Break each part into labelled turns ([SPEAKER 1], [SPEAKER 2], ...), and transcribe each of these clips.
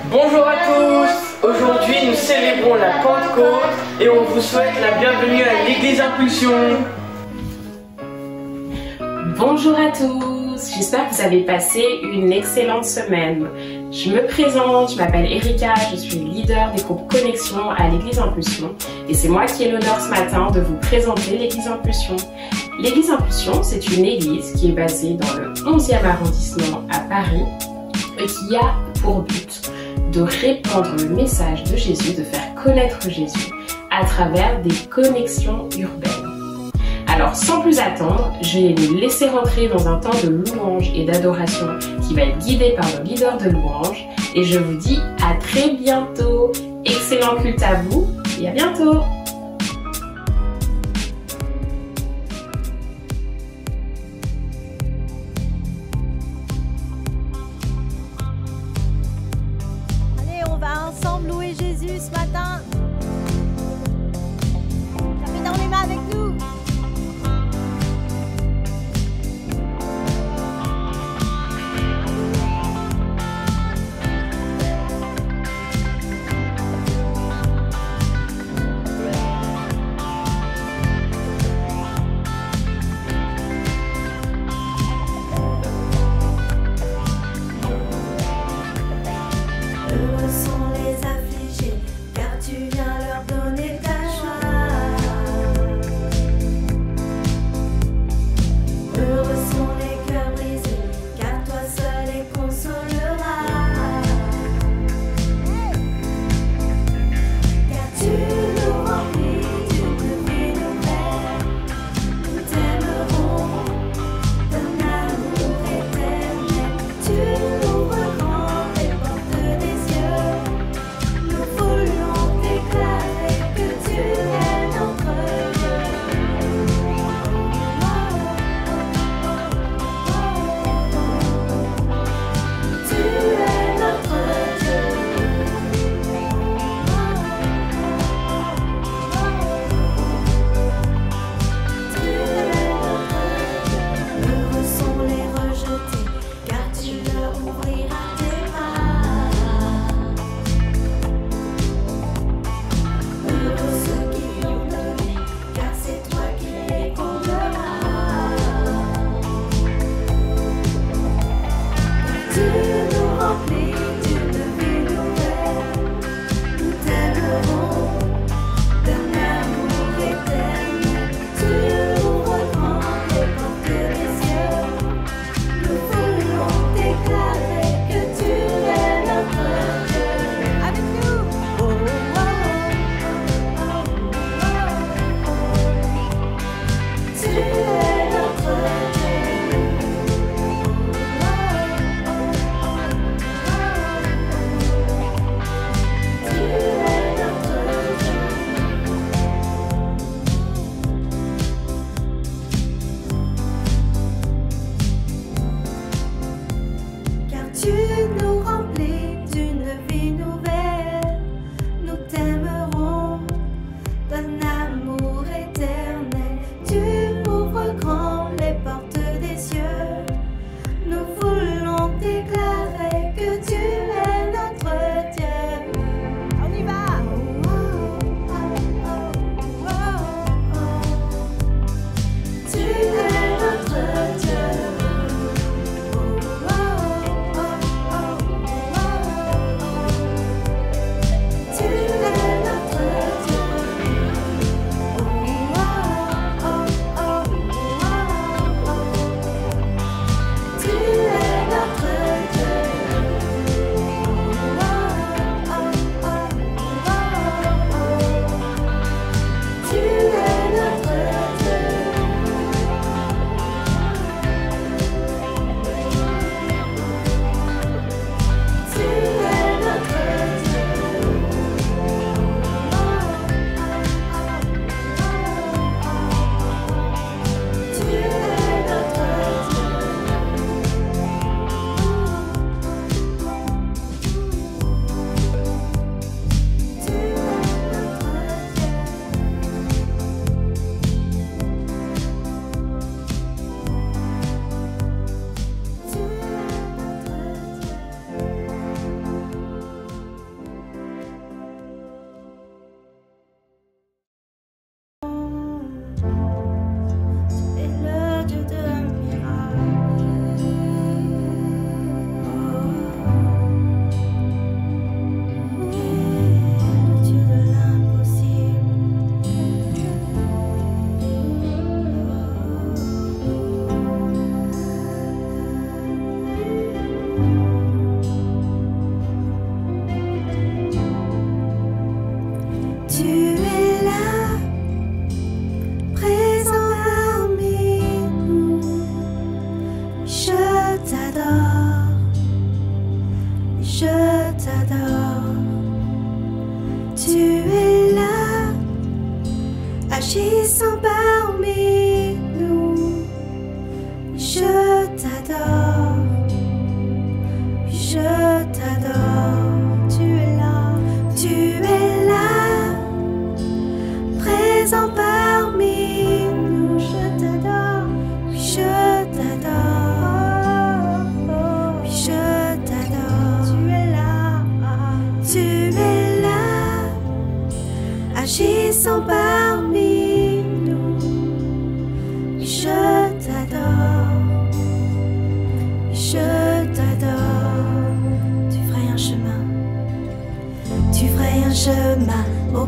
[SPEAKER 1] Bonjour à tous. Aujourd'hui nous célébrons la Pentecôte et on vous souhaite la bienvenue à l'église Impulsion.
[SPEAKER 2] Bonjour à tous, j'espère que vous avez passé une excellente semaine. Je me présente, je m'appelle Erika, je suis leader des groupes Connexion à l'église Impulsion et c'est moi qui ai l'honneur ce matin de vous présenter l'église Impulsion. L'église Impulsion, c'est une église qui est basée dans le 11e arrondissement à Paris et qui a pour but de répandre le message de Jésus, de faire connaître Jésus à travers des connexions urbaines. Alors sans plus attendre, je vais vous laisser rentrer dans un temps de louange et d'adoration qui va être guidé par nos leaders de louange et je vous dis à très bientôt. Excellent culte à vous et à bientôt.
[SPEAKER 3] On va ensemble louer Jésus ce matin. Tapez dans les mains avec nous.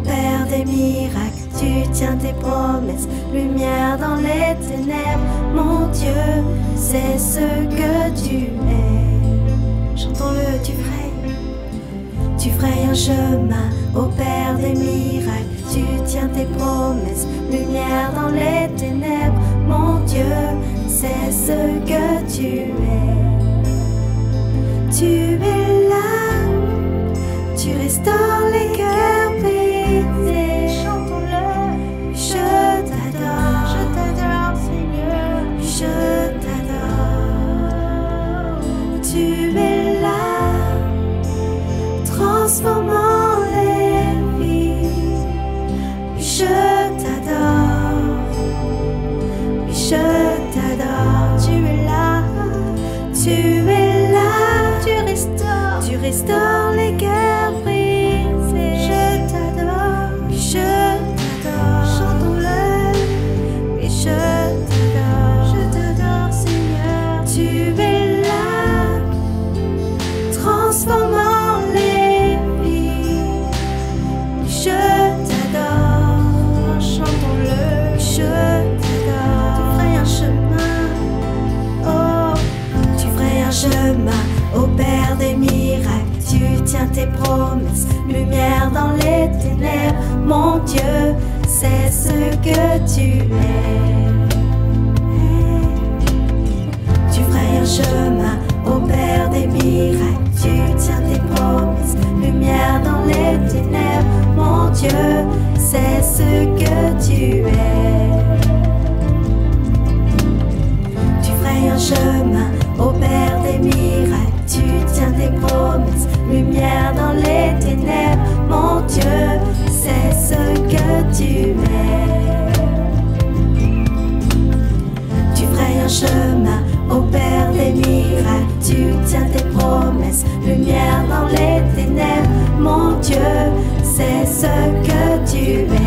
[SPEAKER 3] Père des miracles, tu tiens tes promesses, lumière dans les ténèbres. Mon Dieu, c'est ce que tu es. Chantons-le, tu frayes un chemin, ô Père des miracles, tu tiens tes promesses, lumière dans les ténèbres. Mon Dieu, c'est ce que tu es. Tu es là, tu restaures les cœurs brisés. Chantons-le, je t'adore Seigneur, je t'adore. Tu es là, transformant les vies. Je t'adore, je t'adore. Tu es là, tu es là. Tu restaures les cœurs brisés. Je t'adore, chantons-le, et je t'adore Seigneur. Tu es là, transformant les vies. Je t'adore, chantons-le, je t'adore. Tu frayes un chemin, oh, tu frayes un chemin. Ô Père des miracles, tu tiens tes promesses, lumière dans les ténèbres. Mon Dieu, c'est ce que tu es. Tu frayes un chemin, ô Père des miracles, tu tiens tes promesses, lumière dans les ténèbres. Mon Dieu, c'est ce que tu es. Tu frayes un chemin, ô Père des miracles, tu tiens tes promesses, lumière dans les ténèbres. Mon Dieu, c'est ce que tu es. Tu frayes un chemin, ô Père des miracles, tu tiens tes promesses, lumière dans les ténèbres. Mon Dieu, c'est ce que tu es.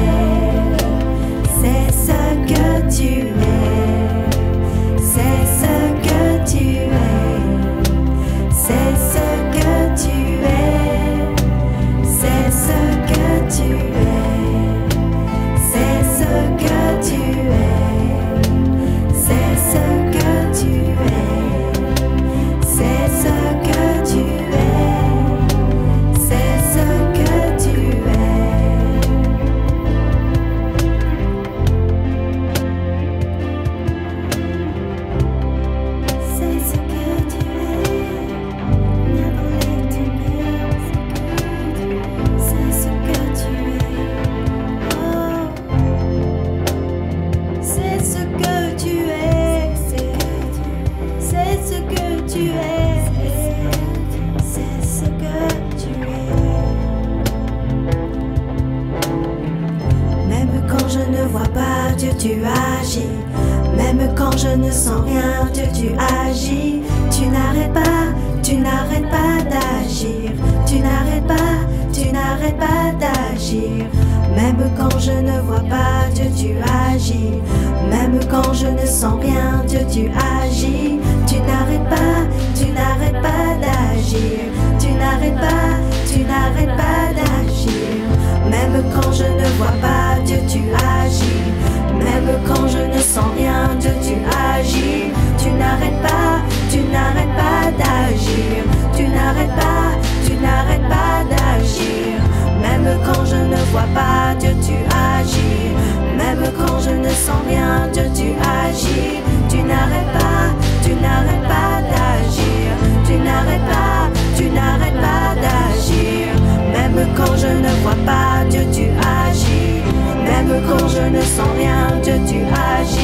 [SPEAKER 3] C'est ce que tu es. C'est ce que tu es. C'est ce que tu es. C'est ce que tu es. C'est ce que tu es. C'est ce que tu es. C'est ce que tu es. C'est ce que tu es. C'est ce que tu es. C'est ce que tu es. Oh, c'est ce que tu es. C'est ce que tu es. C'est ce que tu es. Même quand je ne vois pas Dieu, tu agis. Même quand je ne sens rien, Dieu, tu agis. Tu n'arrêtes pas d'agir. Tu n'arrêtes pas d'agir. Même quand je ne vois pas Dieu, tu agis. Même quand je ne sens rien, Dieu, tu agis. Tu n'arrêtes pas d'agir. Tu n'arrêtes pas d'agir. Même quand je ne vois pas Dieu, tu agis. Même quand je ne sens rien, Dieu, tu agis. Tu n'arrêtes pas d'agir. Tu n'arrêtes pas d'agir. Même quand je ne vois pas Dieu, tu agis. Même quand je ne sens rien, Dieu, tu agis. Tu n'arrêtes pas d'agir. Tu n'arrêtes pas d'agir. Même quand je ne vois pas Dieu, tu agis. Même quand je ne sens rien, Dieu, tu agis.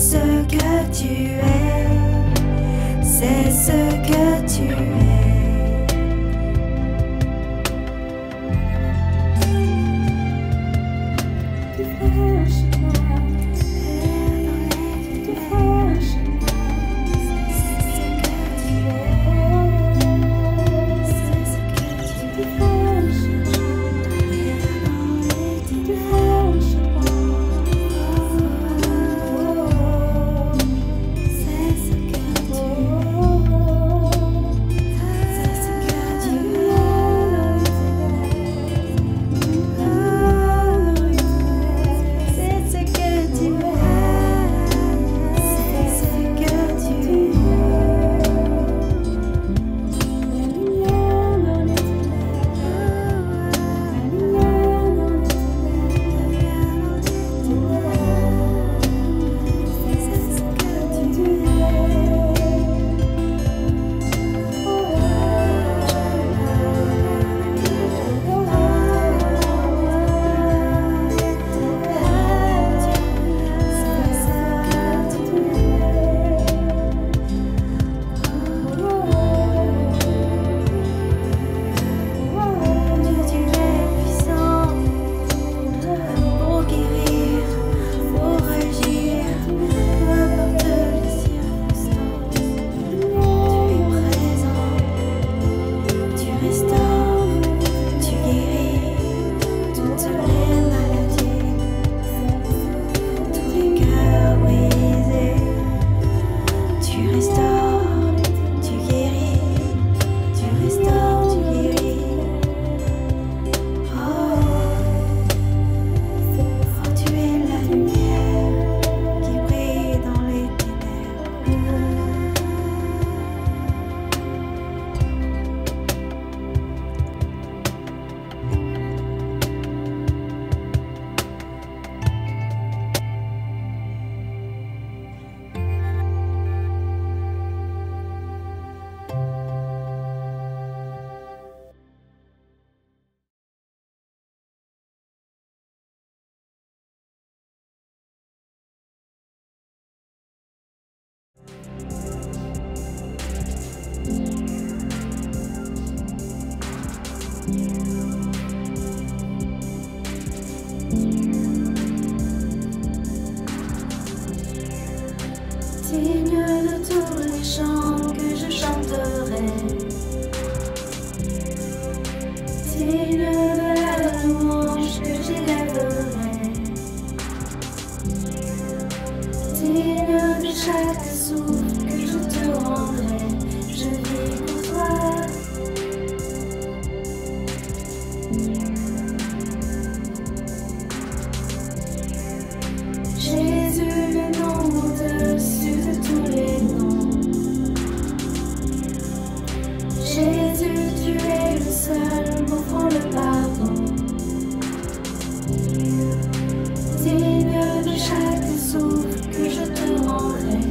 [SPEAKER 3] ce que tu es, c'est ce que tu es.
[SPEAKER 4] Digne de tous les chants que je chanterai, digne de la louange que j'élèverai, digne de chaque souffle que je te rendrai, je vis pour toi. Jésus, le nom au-dessus de tous les noms. Jésus, tu es le seul m'offrant le pardon. Digne de chaque souffle que je te rendrai,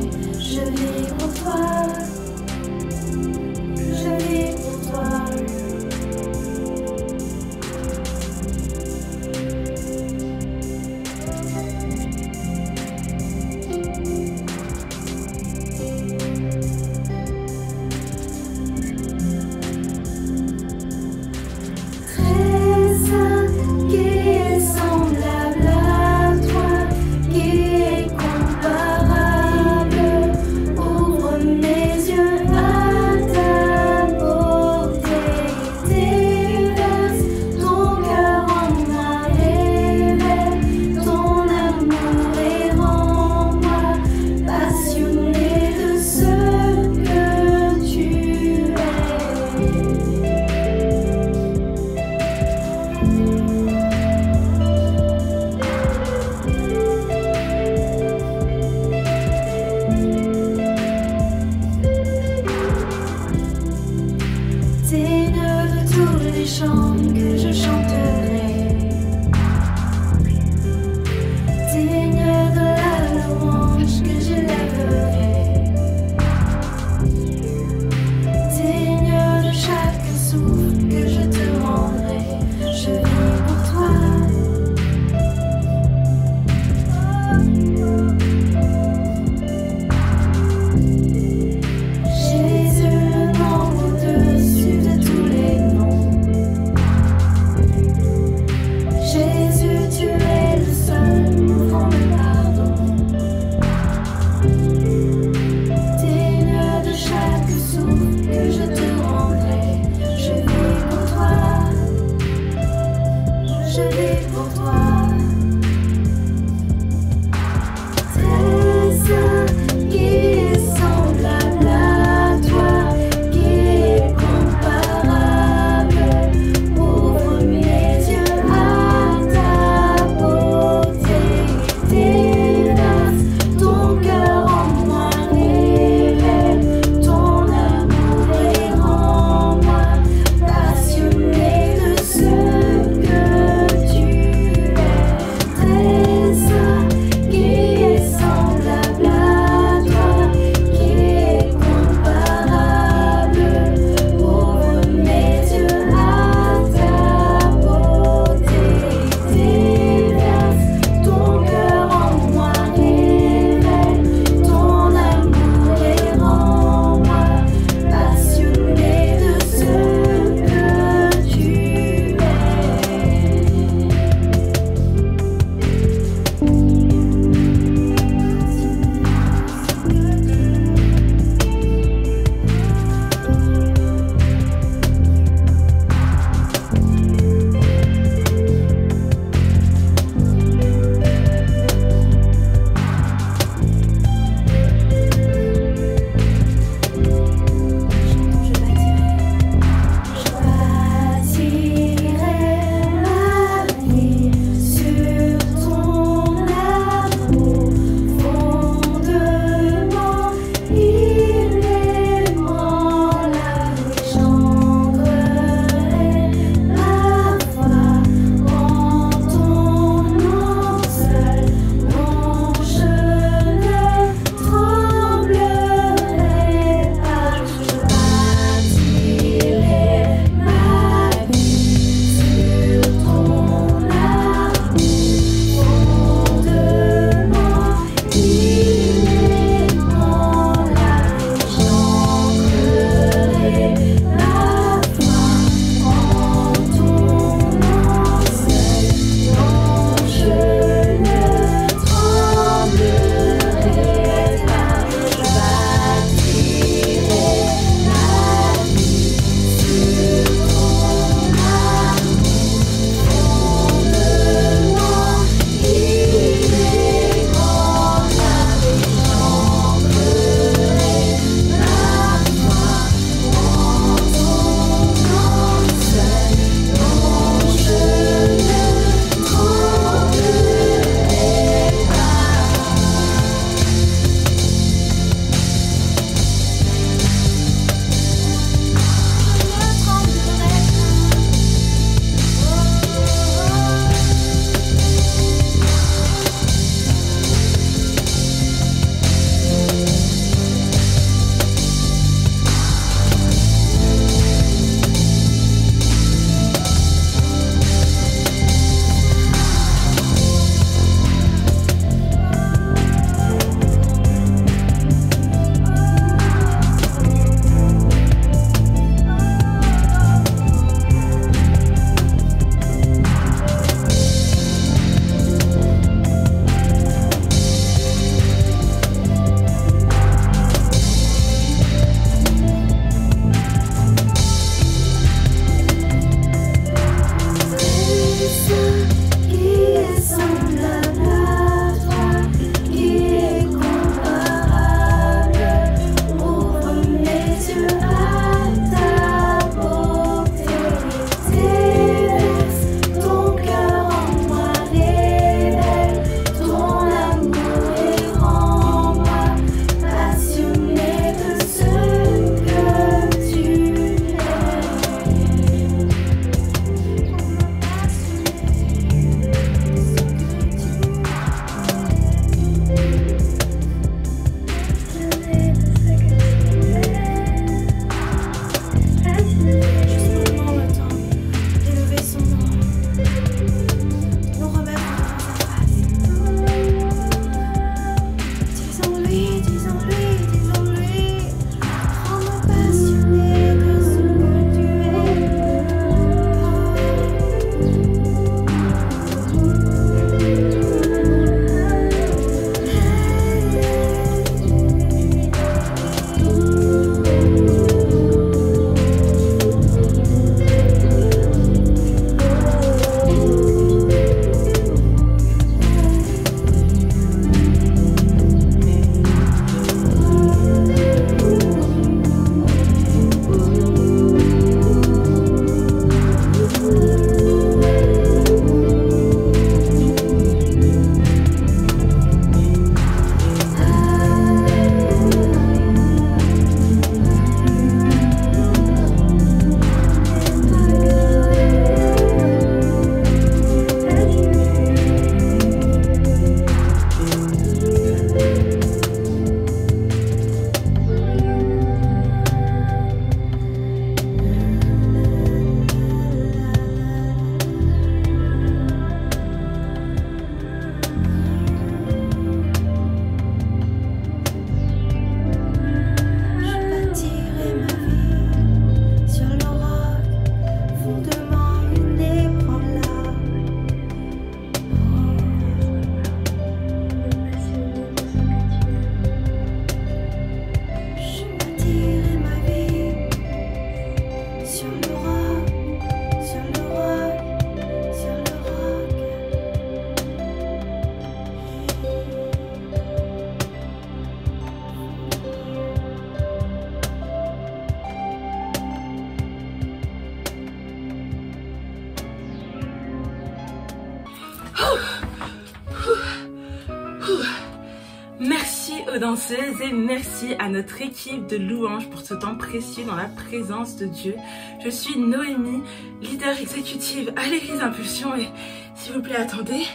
[SPEAKER 5] Merci aux danseuses et merci à notre équipe de louanges pour ce temps précieux dans la présence de Dieu. Je suis Noémie, leader exécutive à l'Église Impulsion et s'il vous plaît attendez.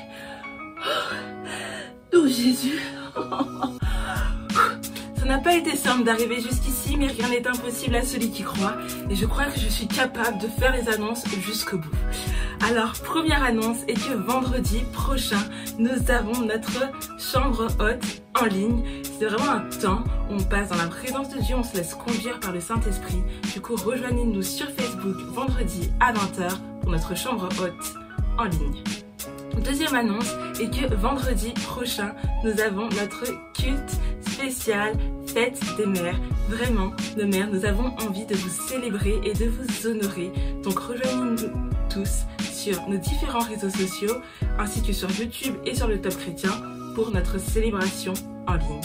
[SPEAKER 5] Oh Jésus. Ça n'a pas été simple d'arriver jusqu'ici, mais rien n'est impossible à celui qui croit et je crois que je suis capable de faire les annonces jusqu'au bout. Alors, première annonce est que vendredi prochain, nous avons notre chambre haute en ligne. C'est vraiment un temps où on passe dans la présence de Dieu, on se laisse conduire par le Saint-Esprit. Du coup, rejoignez-nous sur Facebook vendredi à 20h pour notre chambre haute en ligne. Deuxième annonce est que vendredi prochain, nous avons notre culte spécial Fête des Mères. Vraiment, nos mères, nous avons envie de vous célébrer et de vous honorer. Donc rejoignez-nous tous sur nos différents réseaux sociaux ainsi que sur YouTube et sur le Top Chrétien pour notre célébration en ligne.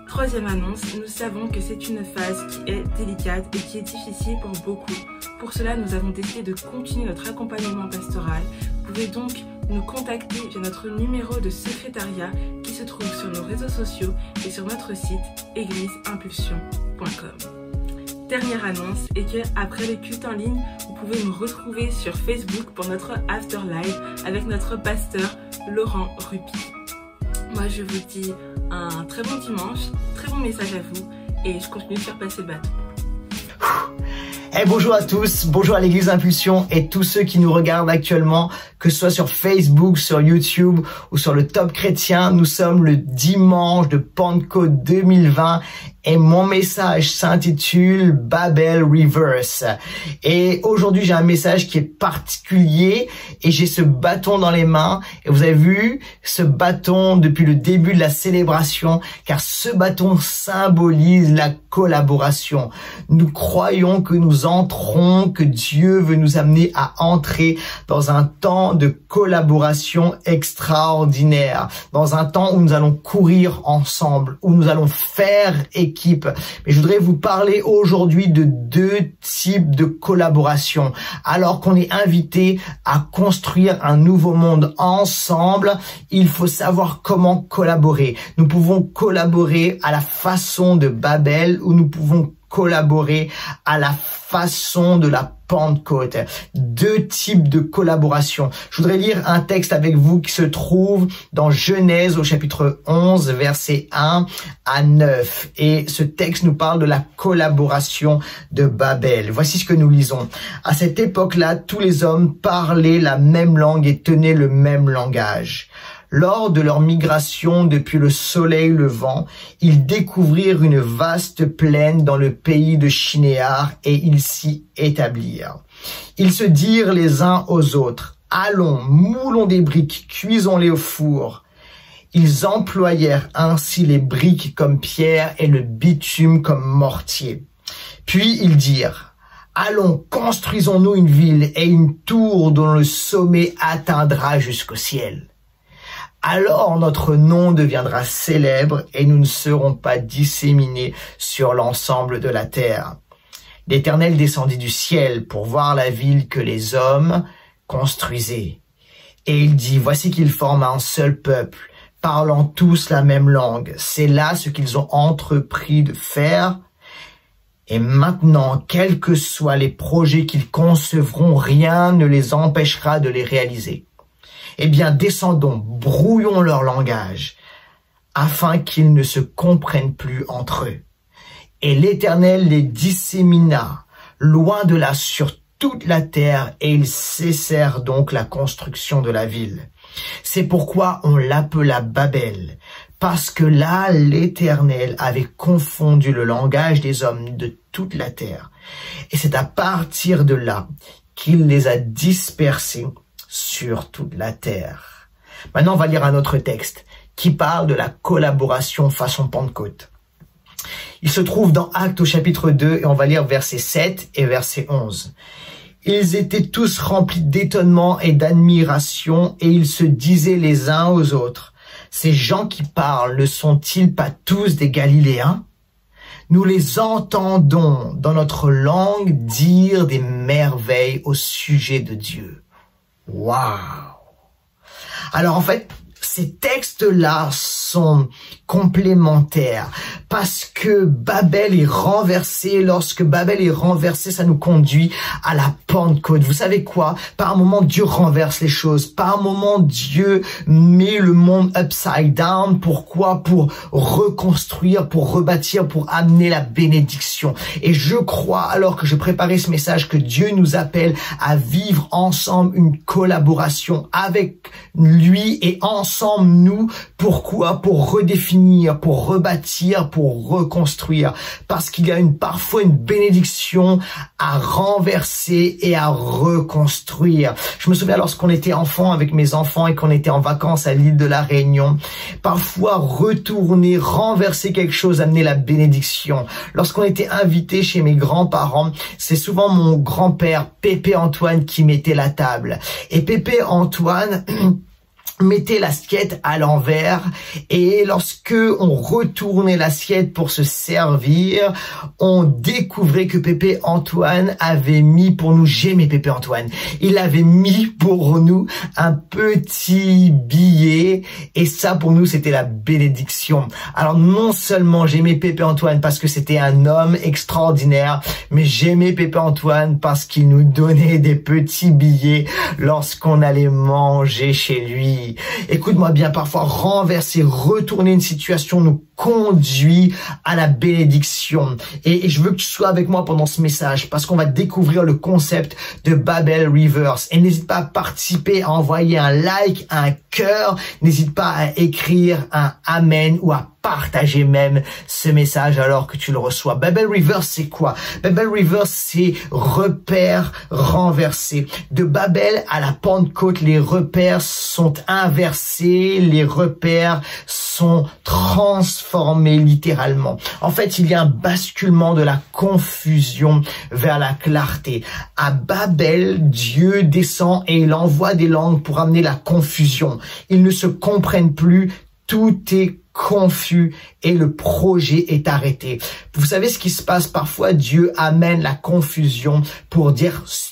[SPEAKER 5] Troisième annonce, nous savons que c'est une phase qui est délicate et qui est difficile pour beaucoup. Pour cela, nous avons décidé de continuer notre accompagnement pastoral. Vous pouvez donc nous contacter via notre numéro de secrétariat qui se trouve sur nos réseaux sociaux et sur notre site égliseimpulsion.com. Dernière annonce est que après le culte en ligne, vous pouvez nous retrouver sur Facebook pour notre Afterlife avec notre pasteur Laurent Rupi. Moi je vous dis un très bon dimanche, très bon message à vous et je continue de faire passer le bateau.
[SPEAKER 6] Hey, bonjour à tous, bonjour à l'Église Impulsion et tous ceux qui nous regardent actuellement, que ce soit sur Facebook, sur YouTube ou sur le Top Chrétien. Nous sommes le dimanche de Pentecôte 2020 et mon message s'intitule Babel Reverse. Et aujourd'hui, j'ai un message qui est particulier et j'ai ce bâton dans les mains. Et vous avez vu ce bâton depuis le début de la célébration, car ce bâton symbolise la collaboration. Nous croyons que nous entrons, que Dieu veut nous amener à entrer dans un temps de collaboration extraordinaire, dans un temps où nous allons courir ensemble, où nous allons faire équipe. Mais je voudrais vous parler aujourd'hui de deux types de collaboration. Alors qu'on est invité à construire un nouveau monde ensemble, il faut savoir comment collaborer. Nous pouvons collaborer à la façon de Babel ou nous pouvons collaborer à la façon de la Pentecôte. Deux types de collaboration. Je voudrais lire un texte avec vous qui se trouve dans Genèse au chapitre 11, versets 1 à 9. Et ce texte nous parle de la collaboration de Babel. Voici ce que nous lisons. À cette époque-là, tous les hommes parlaient la même langue et tenaient le même langage. Lors de leur migration depuis le soleil levant, ils découvrirent une vaste plaine dans le pays de Shinéar et ils s'y établirent. Ils se dirent les uns aux autres, « Allons, moulons des briques, cuisons-les au four. » Ils employèrent ainsi les briques comme pierre et le bitume comme mortier. Puis ils dirent, « Allons, construisons-nous une ville et une tour dont le sommet atteindra jusqu'au ciel. » Alors notre nom deviendra célèbre et nous ne serons pas disséminés sur l'ensemble de la terre. L'Éternel descendit du ciel pour voir la ville que les hommes construisaient. Et il dit, voici qu'ils forment un seul peuple, parlant tous la même langue. C'est là ce qu'ils ont entrepris de faire. Et maintenant, quels que soient les projets qu'ils concevront, rien ne les empêchera de les réaliser. Eh bien, descendons, brouillons leur langage, afin qu'ils ne se comprennent plus entre eux. Et l'Éternel les dissémina, loin de là, sur toute la terre, et ils cessèrent donc la construction de la ville. C'est pourquoi on l'appela Babel, parce que là, l'Éternel avait confondu le langage des hommes de toute la terre. Et c'est à partir de là qu'il les a dispersés sur toute la terre. Maintenant, on va lire un autre texte qui parle de la collaboration façon Pentecôte. Il se trouve dans Actes au chapitre 2 et on va lire versets 7 et verset 11. Ils étaient tous remplis d'étonnement et d'admiration et ils se disaient les uns aux autres, « Ces gens qui parlent ne sont-ils pas tous des Galiléens ? Nous les entendons dans notre langue dire des merveilles au sujet de Dieu. » Waouh! Alors en fait, ces textes-là sont complémentaires parce que Babel est renversé. Lorsque Babel est renversé, ça nous conduit à la Pentecôte. Vous savez quoi? Par un moment, Dieu renverse les choses. Par un moment, Dieu met le monde upside down. Pourquoi? Pour reconstruire, pour rebâtir, pour amener la bénédiction. Et je crois, alors que je préparais ce message, que Dieu nous appelle à vivre ensemble une collaboration avec lui et ensemble nous. Pourquoi? Pour redéfinir, pour rebâtir, pour reconstruire. Parce qu'il y a parfois une bénédiction à renverser et à reconstruire. Je me souviens lorsqu'on était enfant avec mes enfants et qu'on était en vacances à l'île de la Réunion, parfois retourner, renverser quelque chose, amener la bénédiction. Lorsqu'on était invité chez mes grands-parents, c'est souvent mon grand-père, Pépé Antoine, qui mettait la table. Et Pépé Antoine mettait l'assiette à l'envers et lorsque on retournait l'assiette pour se servir, on découvrait que Pépé Antoine avait mis pour nous, j'aimais Pépé Antoine, il avait mis pour nous un petit billet et ça pour nous c'était la bénédiction. Alors non seulement j'aimais Pépé Antoine parce que c'était un homme extraordinaire, mais j'aimais Pépé Antoine parce qu'il nous donnait des petits billets lorsqu'on allait manger chez lui. Écoute-moi bien, parfois renverser, retourner une situation nous conduit à la bénédiction. Et je veux que tu sois avec moi pendant ce message parce qu'on va découvrir le concept de Babel Reverse. Et n'hésite pas à participer, à envoyer un like, un cœur. N'hésite pas à écrire un amen ou à partager même ce message alors que tu le reçois. Babel Reverse, c'est quoi? Babel Reverse, c'est repères renversés. De Babel à la Pentecôte, les repères sont inversés, les repères sont transformés littéralement. En fait, il y a un basculement de la confusion vers la clarté. À Babel, Dieu descend et il envoie des langues pour amener la confusion. Ils ne se comprennent plus, tout est confus et le projet est arrêté. Vous savez ce qui se passe parfois? Dieu amène la confusion pour dire stop.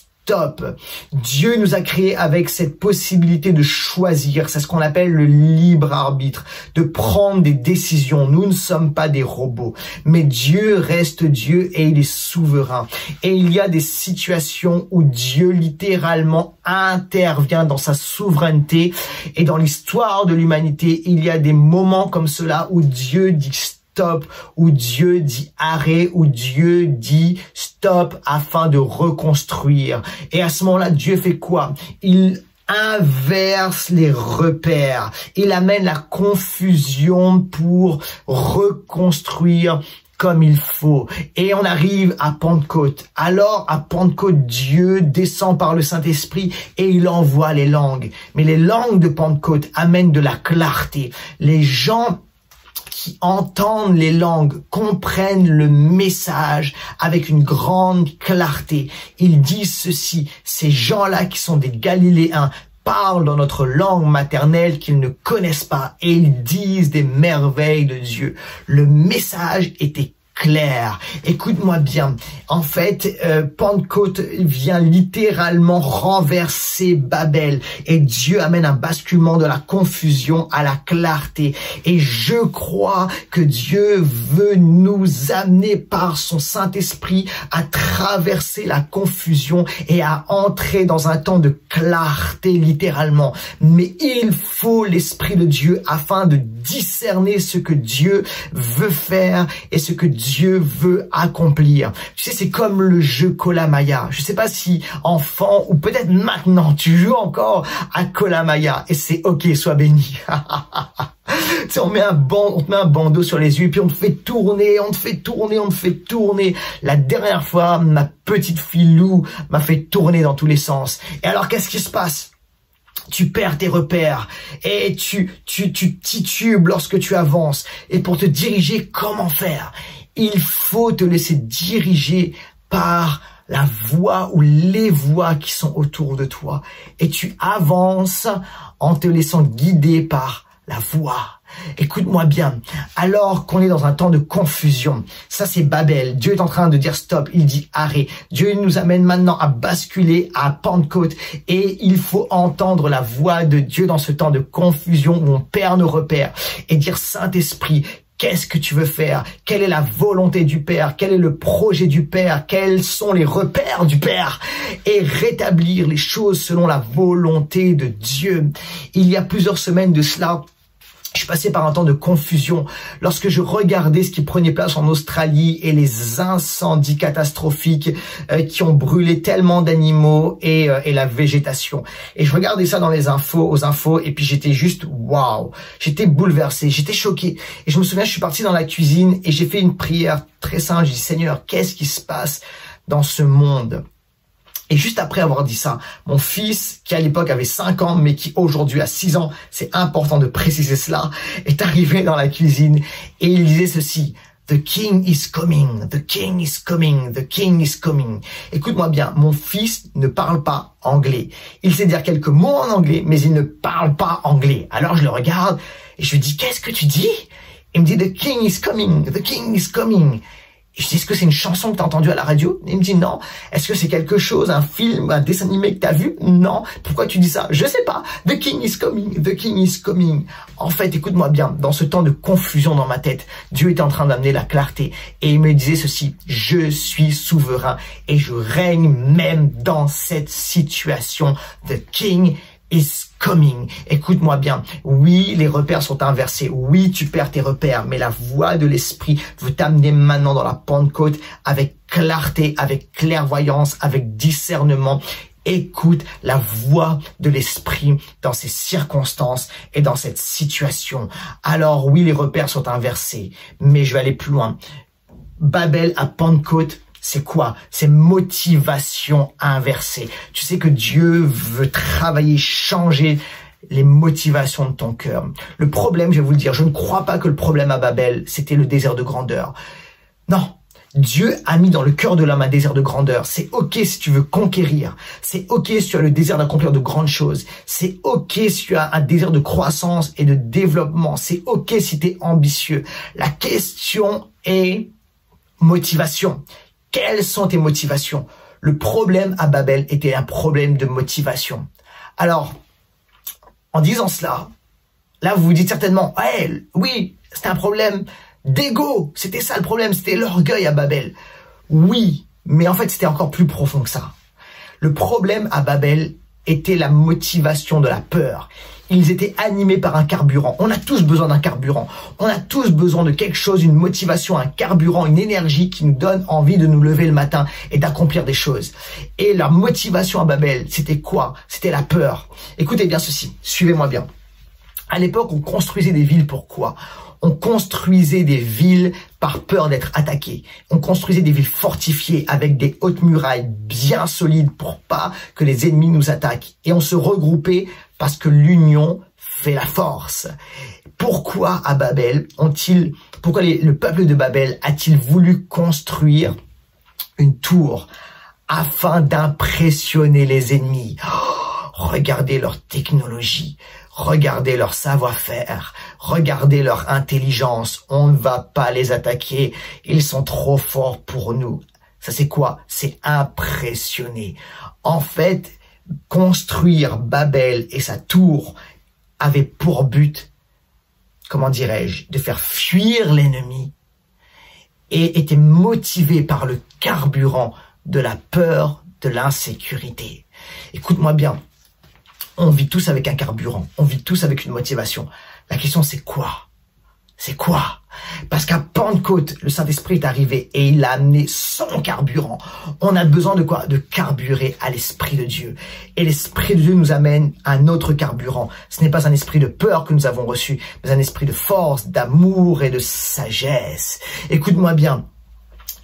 [SPEAKER 6] Dieu nous a créés avec cette possibilité de choisir. C'est ce qu'on appelle le libre arbitre, de prendre des décisions. Nous ne sommes pas des robots, mais Dieu reste Dieu et il est souverain. Et il y a des situations où Dieu littéralement intervient dans sa souveraineté. Et dans l'histoire de l'humanité, il y a des moments comme cela où Dieu dit stop, où Dieu dit arrêt, où Dieu dit stop afin de reconstruire. Et à ce moment-là, Dieu fait quoi? Il inverse les repères. Il amène la confusion pour reconstruire comme il faut. Et on arrive à Pentecôte. Alors, à Pentecôte, Dieu descend par le Saint-Esprit et il envoie les langues. Mais les langues de Pentecôte amènent de la clarté. Les gens qui entendent les langues comprennent le message avec une grande clarté. Ils disent ceci: ces gens-là qui sont des Galiléens parlent dans notre langue maternelle qu'ils ne connaissent pas et ils disent des merveilles de Dieu. Le message était clair. Écoute-moi bien. En fait, Pentecôte vient littéralement renverser Babel et Dieu amène un basculement de la confusion à la clarté. Et je crois que Dieu veut nous amener par son Saint-Esprit à traverser la confusion et à entrer dans un temps de clarté littéralement. Mais il faut l'Esprit de Dieu afin de discerner ce que Dieu veut faire et ce que Dieu veut accomplir. Tu sais, c'est comme le jeu Kola-Maya. Je sais pas si enfant ou peut-être maintenant tu joues encore à Kola-Maya et c'est ok, sois béni. Tu sais, on te met un bandeau sur les yeux et puis on te fait tourner, on te fait tourner, on te fait tourner. La dernière fois, ma petite fille Lou m'a fait tourner dans tous les sens. Et alors, qu'est-ce qui se passe? Tu perds tes repères et tu titubes lorsque tu avances. Et pour te diriger, comment faire? Il faut te laisser diriger par la voix ou les voix qui sont autour de toi. Et tu avances en te laissant guider par la voix. Écoute-moi bien, alors qu'on est dans un temps de confusion, ça c'est Babel, Dieu est en train de dire stop, il dit arrête. Dieu nous amène maintenant à basculer à Pentecôte et il faut entendre la voix de Dieu dans ce temps de confusion où on perd nos repères et dire Saint-Esprit, qu'est-ce que tu veux faire? Quelle est la volonté du Père? Quel est le projet du Père? Quels sont les repères du Père? Et rétablir les choses selon la volonté de Dieu. Il y a plusieurs semaines de cela, je suis passé par un temps de confusion lorsque je regardais ce qui prenait place en Australie et les incendies catastrophiques qui ont brûlé tellement d'animaux et la végétation. Et je regardais ça dans les aux infos, et puis j'étais juste waouh, j'étais bouleversé, j'étais choqué. Et je me souviens, je suis parti dans la cuisine et j'ai fait une prière très simple. J'ai dit Seigneur, qu'est-ce qui se passe dans ce monde? Et juste après avoir dit ça, mon fils, qui à l'époque avait 5 ans, mais qui aujourd'hui a 6 ans, c'est important de préciser cela, est arrivé dans la cuisine et il disait ceci: The King is coming, the King is coming, the King is coming. Écoute-moi bien, mon fils ne parle pas anglais. Il sait dire quelques mots en anglais, mais il ne parle pas anglais. Alors je le regarde et je lui dis, qu'est-ce que tu dis? Il me dit, the King is coming, the King is coming. Et je dis, est-ce que c'est une chanson que tu as entendue à la radio? Il me dit non. Est-ce que c'est quelque chose, un film, un dessin animé que tu as vu? Non. Pourquoi tu dis ça? Je sais pas. The King is coming, the King is coming. En fait, écoute-moi bien, dans ce temps de confusion dans ma tête, Dieu était en train d'amener la clarté. Et il me disait ceci: je suis souverain et je règne même dans cette situation. The King is coming. Écoute-moi bien. Oui, les repères sont inversés. Oui, tu perds tes repères, mais la voix de l'Esprit veut t'amener maintenant dans la Pentecôte avec clarté, avec clairvoyance, avec discernement. Écoute la voix de l'Esprit dans ces circonstances et dans cette situation. Alors oui, les repères sont inversés, mais je vais aller plus loin. Babel à Pentecôte, c'est quoi? C'est motivation inversée. Tu sais que Dieu veut travailler, changer les motivations de ton cœur. Le problème, je vais vous le dire, je ne crois pas que le problème à Babel, c'était le désir de grandeur. Non. Dieu a mis dans le cœur de l'homme un désir de grandeur. C'est ok si tu veux conquérir. C'est ok si tu as le désir d'accomplir de grandes choses. C'est ok si tu as un désir de croissance et de développement. C'est ok si tu es ambitieux. La question est motivation. Quelles sont tes motivations? Le problème à Babel était un problème de motivation. Alors, en disant cela, là vous vous dites certainement, ouais, oui, c'était un problème d'ego. C'était ça le problème, c'était l'orgueil à Babel. Oui, mais en fait c'était encore plus profond que ça. Le problème à Babel était la motivation de la peur. Ils étaient animés par un carburant. On a tous besoin d'un carburant. On a tous besoin de quelque chose, une motivation, un carburant, une énergie qui nous donne envie de nous lever le matin et d'accomplir des choses. Et leur motivation à Babel, c'était quoi? C'était la peur. Écoutez bien ceci, suivez-moi bien. À l'époque, on construisait des villes pour quoi? On construisait des villes par peur d'être attaqué. On construisait des villes fortifiées avec des hautes murailles bien solides pour pas que les ennemis nous attaquent. Et on se regroupait parce que l'union fait la force. Pourquoi à Babel pourquoi le peuple de Babel a-t-il voulu construire une tour afin d'impressionner les ennemis? Regardez leur technologie. Regardez leur savoir-faire, regardez leur intelligence, on ne va pas les attaquer, ils sont trop forts pour nous. Ça c'est quoi? C'est impressionner. En fait, construire Babel et sa tour avait pour but, comment dirais-je, de faire fuir l'ennemi et était motivé par le carburant de la peur, de l'insécurité. Écoute-moi bien. On vit tous avec un carburant, on vit tous avec une motivation. La question c'est quoi? C'est quoi? Parce qu'à Pentecôte, le Saint-Esprit est arrivé et il a amené son carburant. On a besoin de quoi? De carburer à l'Esprit de Dieu. Et l'Esprit de Dieu nous amène un autre carburant. Ce n'est pas un esprit de peur que nous avons reçu, mais un esprit de force, d'amour et de sagesse. Écoute-moi bien.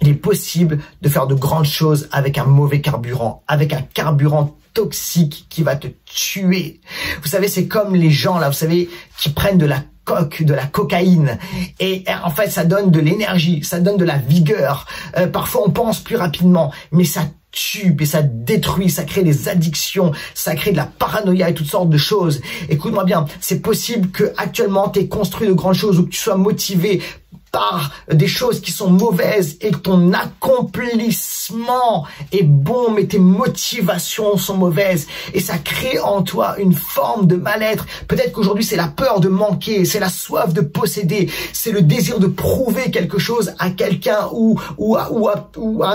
[SPEAKER 6] Il est possible de faire de grandes choses avec un mauvais carburant, avec un carburant toxique qui va te tuer. Vous savez, c'est comme les gens là, vous savez, qui prennent de la cocaïne et en fait ça donne de l'énergie, ça donne de la vigueur. Parfois on pense plus rapidement, mais ça tue et ça détruit, ça crée des addictions, ça crée de la paranoïa et toutes sortes de choses. Écoute-moi bien, c'est possible que actuellement tu aies construit de grandes choses ou que tu sois motivé par des choses qui sont mauvaises et que ton accomplissement est bon, mais tes motivations sont mauvaises et ça crée en toi une forme de mal-être. Peut-être qu'aujourd'hui c'est la peur de manquer, c'est la soif de posséder, c'est le désir de prouver quelque chose à quelqu'un ou à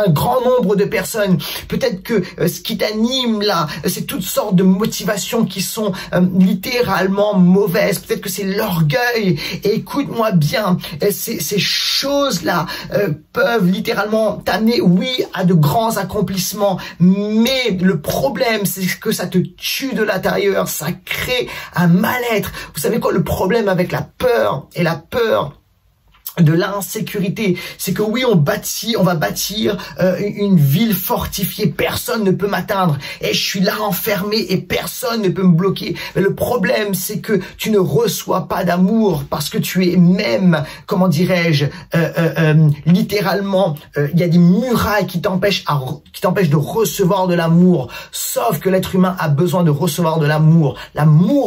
[SPEAKER 6] un grand nombre de personnes. Peut-être que ce qui t'anime là, c'est toutes sortes de motivations qui sont littéralement mauvaises. Peut-être que c'est l'orgueil. Et écoute-moi bien, ces choses-là peuvent littéralement t'amener, oui, à de grands accomplissements, mais le problème, c'est que ça te tue de l'intérieur, ça crée un mal-être. Vous savez quoi, le problème avec la peur et la peur de l'insécurité, c'est que oui, on va bâtir une ville fortifiée, personne ne peut m'atteindre et je suis là enfermé et personne ne peut me bloquer. Mais le problème, c'est que tu ne reçois pas d'amour parce que tu es même, comment dirais-je, littéralement, il y a des murailles qui t'empêchent de recevoir de l'amour. Sauf que l'être humain a besoin de recevoir de l'amour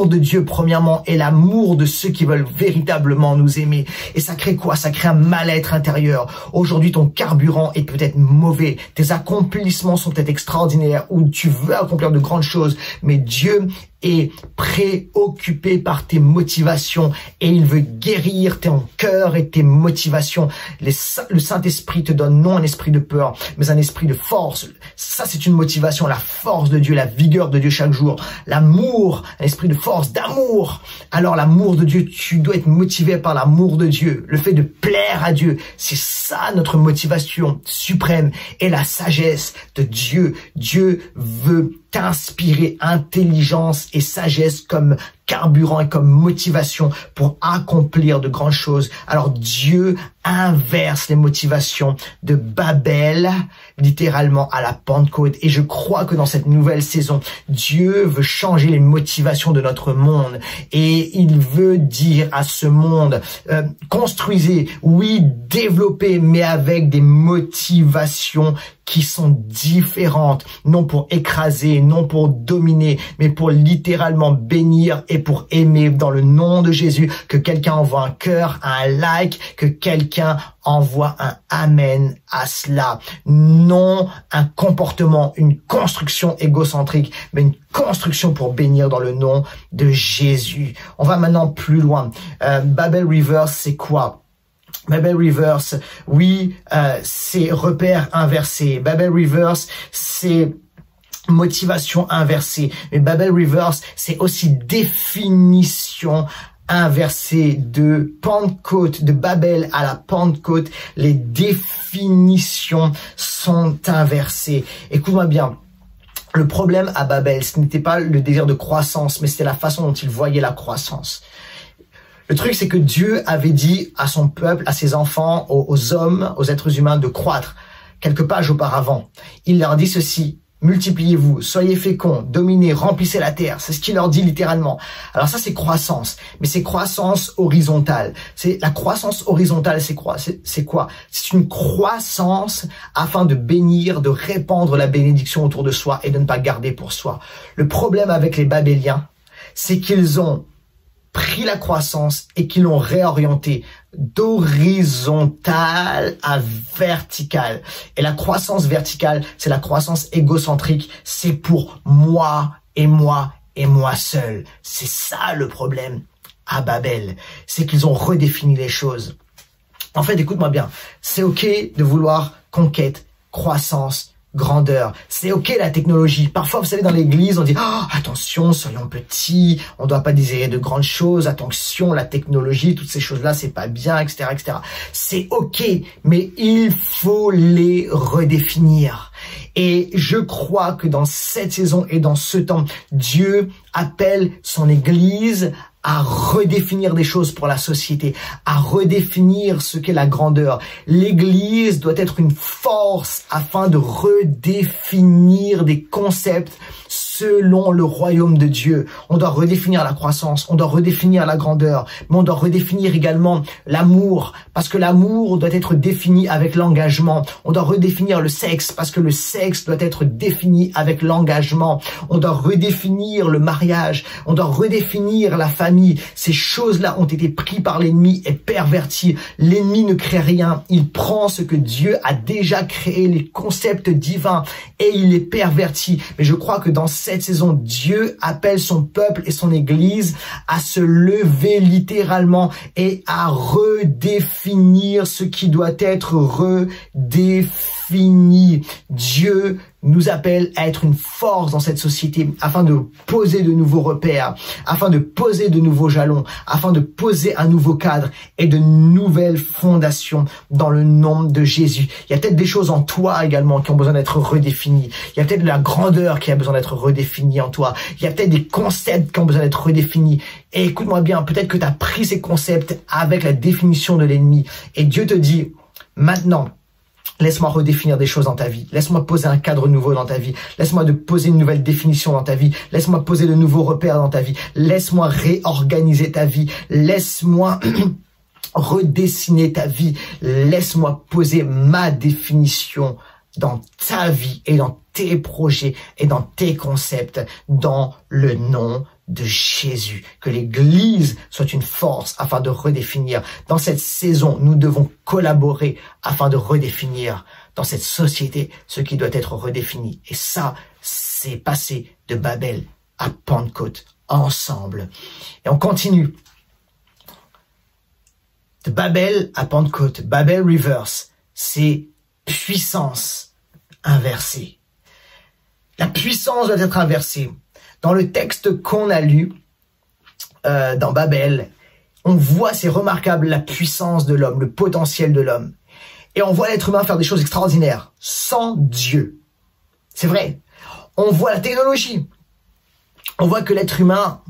[SPEAKER 6] de Dieu premièrement et l'amour de ceux qui veulent véritablement nous aimer. Et ça crée quoi? Ça crée un mal-être intérieur. Aujourd'hui, ton carburant est peut-être mauvais. Tes accomplissements sont peut-être extraordinaires ou tu veux accomplir de grandes choses. Mais Dieu est préoccupé par tes motivations et il veut guérir ton cœur et tes motivations. Le Saint-Esprit te donne non un esprit de peur, mais un esprit de force. Ça, c'est une motivation, la force de Dieu, la vigueur de Dieu chaque jour. L'amour, un esprit de force, d'amour. Alors, l'amour de Dieu, tu dois être motivé par l'amour de Dieu. Le fait de plaire à Dieu, c'est ça notre motivation suprême. Et la sagesse de Dieu. Dieu veut t'inspirer intelligence et sagesse comme carburant et comme motivation pour accomplir de grandes choses. Alors Dieu inverse les motivations de Babel littéralement à la Pentecôte. Et je crois que dans cette nouvelle saison, Dieu veut changer les motivations de notre monde. Et il veut dire à ce monde, construisez, oui, développez, mais avec des motivations qui sont différentes, non pour écraser, non pour dominer, mais pour littéralement bénir et pour aimer dans le nom de Jésus. Que quelqu'un envoie un cœur, un like, que quelqu'un envoie un amen à cela. Non un comportement, une construction égocentrique, mais une construction pour bénir dans le nom de Jésus. On va maintenant plus loin. Babel Reverse, c'est quoi? Babel Reverse, oui, c'est repère inversé. Babel Reverse, c'est motivation inversée. Mais Babel Reverse, c'est aussi définition inversée de Pentecôte, de Babel à la Pentecôte. Les définitions sont inversées. Écoute-moi bien. Le problème à Babel, ce n'était pas le désir de croissance, mais c'était la façon dont il voyait la croissance. Le truc, c'est que Dieu avait dit à son peuple, à ses enfants, aux hommes, aux êtres humains de croître. Quelques pages auparavant, il leur dit ceci: multipliez-vous, soyez féconds, dominez, remplissez la terre. C'est ce qu'il leur dit littéralement. Alors ça, c'est croissance, mais c'est croissance horizontale. C'est la croissance horizontale, c'est quoi? C'est une croissance afin de bénir, de répandre la bénédiction autour de soi et de ne pas garder pour soi. Le problème avec les Babéliens, c'est qu'ils ont pris la croissance et qu'ils l'ont réorienté d'horizontale à verticale. Et la croissance verticale, c'est la croissance égocentrique. C'est pour moi et moi et moi seul. C'est ça le problème à Babel. C'est qu'ils ont redéfini les choses. En fait, écoute-moi bien. C'est OK de vouloir conquête, croissance, grandeur. C'est OK la technologie. Parfois, vous savez, dans l'église, on dit oh, attention, soyons petits, on ne doit pas désirer de grandes choses, attention, la technologie, toutes ces choses-là, c'est pas bien, etc., etc. C'est OK, mais il faut les redéfinir. Et je crois que dans cette saison et dans ce temps, Dieu appelle son église à redéfinir des choses pour la société, à redéfinir ce qu'est la grandeur. L'église doit être une force afin de redéfinir des concepts selon le royaume de Dieu. On doit redéfinir la croissance, on doit redéfinir la grandeur, mais on doit redéfinir également l'amour, parce que l'amour doit être défini avec l'engagement. On doit redéfinir le sexe, parce que le sexe doit être défini avec l'engagement. On doit redéfinir le mariage, on doit redéfinir la famille. Ces choses-là ont été prises par l'ennemi et perverties. L'ennemi ne crée rien, il prend ce que Dieu a déjà créé, les concepts divins, et il les pervertit. Mais je crois que dans cette saison, Dieu appelle son peuple et son église à se lever littéralement et à redéfinir ce qui doit être redéfini. Dieu nous appelle à être une force dans cette société afin de poser de nouveaux repères, afin de poser de nouveaux jalons, afin de poser un nouveau cadre et de nouvelles fondations dans le nom de Jésus. Il y a peut-être des choses en toi également qui ont besoin d'être redéfinies. Il y a peut-être de la grandeur qui a besoin d'être redéfinie en toi. Il y a peut-être des concepts qui ont besoin d'être redéfinis. Et écoute-moi bien, peut-être que tu as pris ces concepts avec la définition de l'ennemi. Et Dieu te dit, maintenant, laisse-moi redéfinir des choses dans ta vie. Laisse-moi poser un cadre nouveau dans ta vie. Laisse-moi poser une nouvelle définition dans ta vie. Laisse-moi poser de nouveaux repères dans ta vie. Laisse-moi réorganiser ta vie. Laisse-moi redessiner ta vie. Laisse-moi poser ma définition dans ta vie et dans tes projets et dans tes concepts dans le nom de Jésus. Que l'Église soit une force afin de redéfinir. Dans cette saison, nous devons collaborer afin de redéfinir dans cette société ce qui doit être redéfini. Et ça, c'est passer de Babel à Pentecôte ensemble. Et on continue. De Babel à Pentecôte, Babel reverse, c'est puissance inversée. La puissance doit être inversée. Dans le texte qu'on a lu dans Babel, on voit, c'est remarquable, la puissance de l'homme, le potentiel de l'homme. Et on voit l'être humain faire des choses extraordinaires, sans Dieu. C'est vrai. On voit la technologie. On voit que l'être humain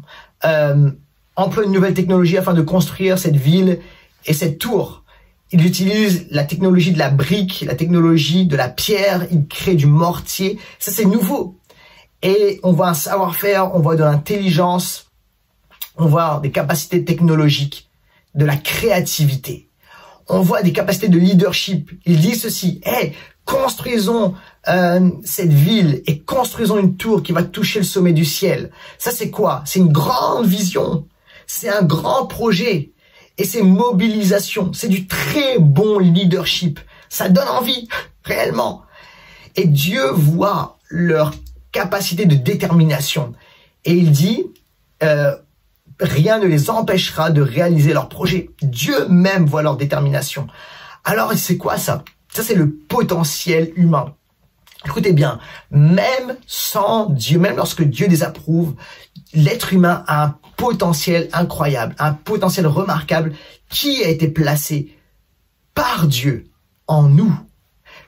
[SPEAKER 6] emploie une nouvelle technologie afin de construire cette ville et cette tour. Il utilise la technologie de la brique, la technologie de la pierre, il crée du mortier. Ça, c'est nouveau. Et on voit un savoir-faire, on voit de l'intelligence, on voit des capacités technologiques, de la créativité. On voit des capacités de leadership. Il dit ceci, hey, construisons cette ville et construisons une tour qui va toucher le sommet du ciel. Ça, c'est quoi? C'est une grande vision. C'est un grand projet. Et c'est mobilisation. C'est du très bon leadership. Ça donne envie, réellement. Et Dieu voit leur capacité de détermination. Et il dit, rien ne les empêchera de réaliser leur projet. Dieu même voit leur détermination. Alors, c'est quoi ça? Ça, c'est le potentiel humain. Écoutez bien, même sans Dieu, même lorsque Dieu désapprouve, l'être humain a un potentiel incroyable, un potentiel remarquable qui a été placé par Dieu en nous.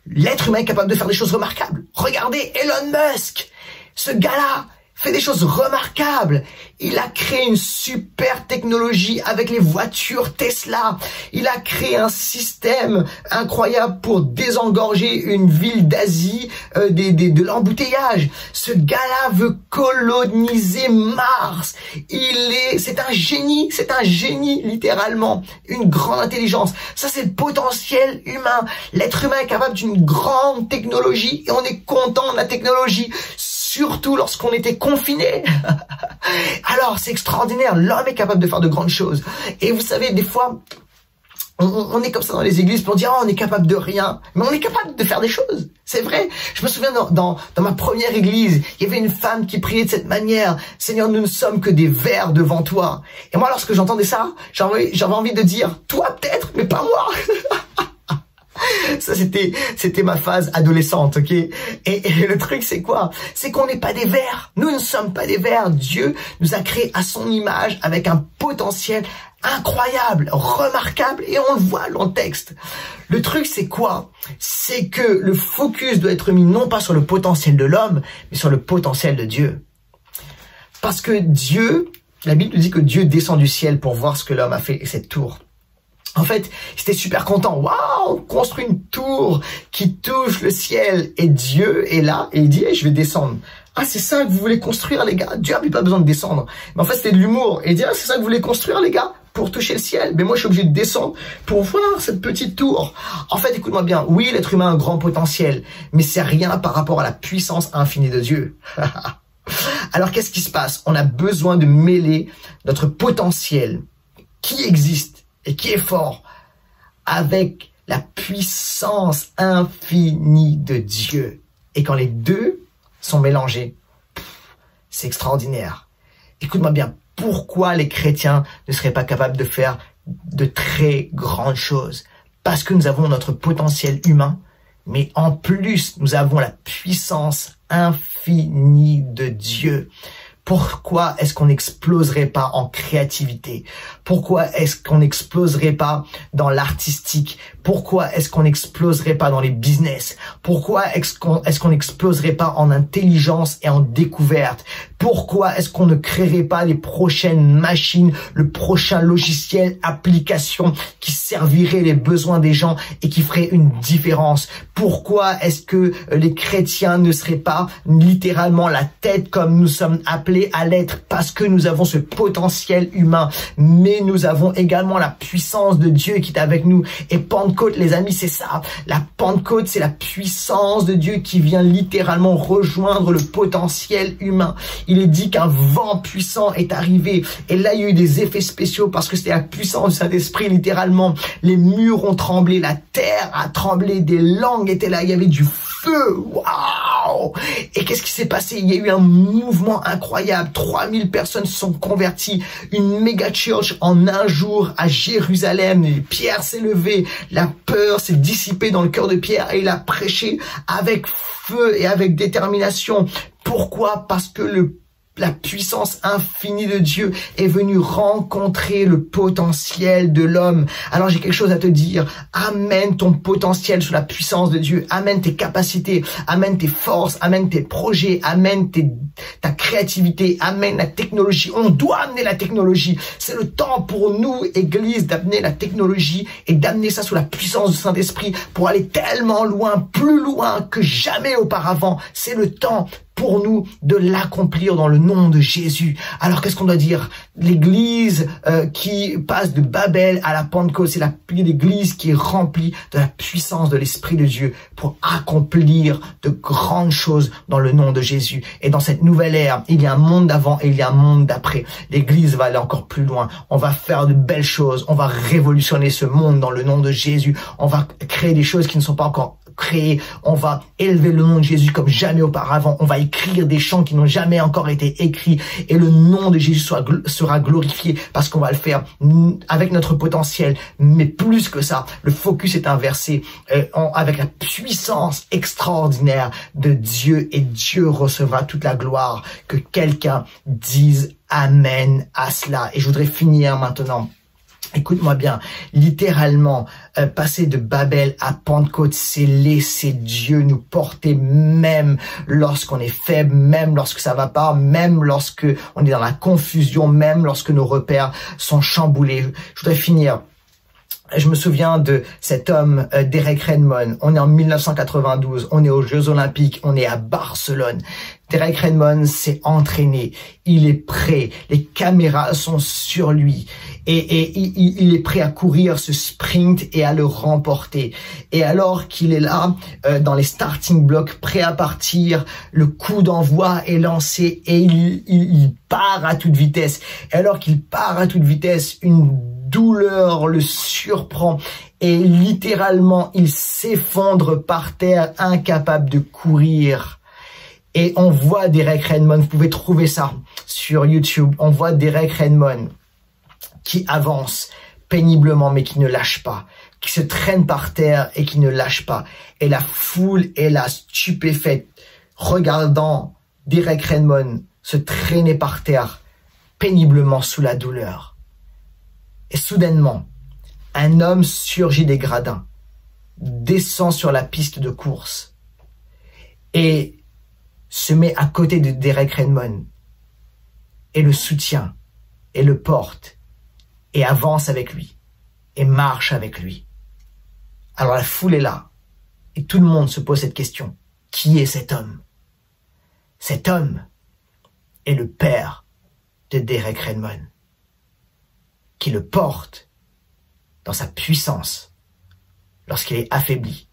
[SPEAKER 6] L'être humain est capable de faire des choses remarquables. Regardez Elon Musk, ce gars-là fait des choses remarquables. Il a créé une super technologie avec les voitures Tesla. Il a créé un système incroyable pour désengorger une ville d'Asie de l'embouteillage. Ce gars-là veut coloniser Mars. C'est un génie littéralement. Une grande intelligence. Ça, c'est le potentiel humain. L'être humain est capable d'une grande technologie et on est content de la technologie. Surtout lorsqu'on était confiné. Alors, c'est extraordinaire. L'homme est capable de faire de grandes choses. Et vous savez, des fois, on est comme ça dans les églises, puis on dit, oh, on est capable de rien. Mais on est capable de faire des choses. C'est vrai. Je me souviens dans ma première église, il y avait une femme qui priait de cette manière. Seigneur, nous ne sommes que des vers devant toi. Et moi, lorsque j'entendais ça, j'avais envie de dire, toi peut-être, mais pas moi. Ça, c'était ma phase adolescente, ok? Et le truc, c'est quoi? C'est qu'on n'est pas des vers. Nous ne sommes pas des vers. Dieu nous a créés à son image avec un potentiel incroyable, remarquable, et on le voit dans le texte. Le truc, c'est quoi? C'est que le focus doit être mis non pas sur le potentiel de l'homme, mais sur le potentiel de Dieu. Parce que Dieu, la Bible nous dit que Dieu descend du ciel pour voir ce que l'homme a fait, et cette tour. En fait, j'étais super content. Waouh, on construit une tour qui touche le ciel. Et Dieu est là et il dit, hey, je vais descendre Ah, c'est ça que vous voulez construire, les gars? Dieu n'avait pas besoin de descendre. Mais en fait, c'était de l'humour. Et dire, ah, c'est ça que vous voulez construire, les gars? Pour toucher le ciel. Mais moi, je suis obligé de descendre pour voir cette petite tour. En fait, écoute-moi bien. Oui, l'être humain a un grand potentiel. Mais c'est rien par rapport à la puissance infinie de Dieu. Alors, qu'est-ce qui se passe? On a besoin de mêler notre potentiel qui existe et qui est fort avec la puissance infinie de Dieu. Et quand les deux sont mélangés, c'est extraordinaire. Écoute-moi bien, pourquoi les chrétiens ne seraient pas capables de faire de très grandes choses? Parce que nous avons notre potentiel humain, mais en plus, nous avons la puissance infinie de Dieu. Pourquoi est-ce qu'on n'exploserait pas en créativité? Pourquoi est-ce qu'on n'exploserait pas dans l'artistique? Pourquoi est-ce qu'on n'exploserait pas dans les business? Pourquoi est-ce qu'on n'exploserait pas en intelligence et en découverte? Pourquoi est-ce qu'on ne créerait pas les prochaines machines, le prochain logiciel, application qui servirait les besoins des gens et qui ferait une différence? Pourquoi est-ce que les chrétiens ne seraient pas littéralement la tête comme nous sommes appelés à l'être? Parce que nous avons ce potentiel humain, mais nous avons également la puissance de Dieu qui est avec nous. Et Pentecôte, les amis, c'est ça. La Pentecôte, c'est la puissance de Dieu qui vient littéralement rejoindre le potentiel humain. Il est dit qu'un vent puissant est arrivé. Et là, il y a eu des effets spéciaux parce que c'était la puissance du Saint-Esprit, littéralement. Les murs ont tremblé, la terre a tremblé, des langues étaient là, il y avait du feu. Waouh! Et qu'est-ce qui s'est passé? Il y a eu un mouvement incroyable. 3000 personnes se sont converties. Une méga church en un jour à Jérusalem. Pierre s'est levé. La peur s'est dissipée dans le cœur de Pierre et il a prêché avec feu et avec détermination. Pourquoi? Parce que la puissance infinie de Dieu est venue rencontrer le potentiel de l'homme. Alors j'ai quelque chose à te dire. Amène ton potentiel sous la puissance de Dieu. Amène tes capacités. Amène tes forces. Amène tes projets. Amène ta créativité. Amène la technologie. On doit amener la technologie. C'est le temps pour nous, Église, d'amener la technologie et d'amener ça sous la puissance du Saint-Esprit pour aller tellement loin, plus loin que jamais auparavant. C'est le temps pour nous de l'accomplir dans le nom de Jésus. Alors qu'est-ce qu'on doit dire? L'église qui passe de Babel à la Pentecôte, c'est l'église qui est remplie de la puissance de l'Esprit de Dieu pour accomplir de grandes choses dans le nom de Jésus. Et dans cette nouvelle ère, il y a un monde d'avant et il y a un monde d'après. L'église va aller encore plus loin. On va faire de belles choses. On va révolutionner ce monde dans le nom de Jésus. On va créer des choses qui ne sont pas encore créées. On va élever le nom de Jésus comme jamais auparavant. On va écrire des chants qui n'ont jamais encore été écrits et le nom de Jésus sera glorifié parce qu'on va le faire avec notre potentiel. Mais plus que ça, le focus est inversé avec la puissance extraordinaire de Dieu et Dieu recevra toute la gloire. Que quelqu'un dise Amen à cela. Et je voudrais finir maintenant. Écoute-moi bien, littéralement, passer de Babel à Pentecôte, c'est laisser Dieu nous porter même lorsqu'on est faible, même lorsque ça va pas, même lorsque on est dans la confusion, même lorsque nos repères sont chamboulés. Je voudrais finir. Je me souviens de cet homme, Derek Redmond. On est en 1992, on est aux Jeux Olympiques, on est à Barcelone. Derek Redmond s'est entraîné, il est prêt, les caméras sont sur lui et il est prêt à courir ce sprint et à le remporter. Et alors qu'il est là, dans les starting blocks, prêt à partir, le coup d'envoi est lancé et il part à toute vitesse. Et alors qu'il part à toute vitesse, une douleur le surprend et littéralement il s'effondre par terre, incapable de courir. Et on voit Derek Redmond, vous pouvez trouver ça sur YouTube, on voit Derek Redmond qui avance péniblement mais qui ne lâche pas, qui se traîne par terre et qui ne lâche pas. Et la foule est là stupéfaite, regardant Derek Redmond se traîner par terre péniblement sous la douleur. Et soudainement, un homme surgit des gradins, descend sur la piste de course et se met à côté de Derek Redmond et le soutient et le porte et avance avec lui et marche avec lui. Alors la foule est là et tout le monde se pose cette question. Qui est cet homme? Cet homme est le père de Derek Redmond, qui le porte dans sa puissance lorsqu'il est affaibli,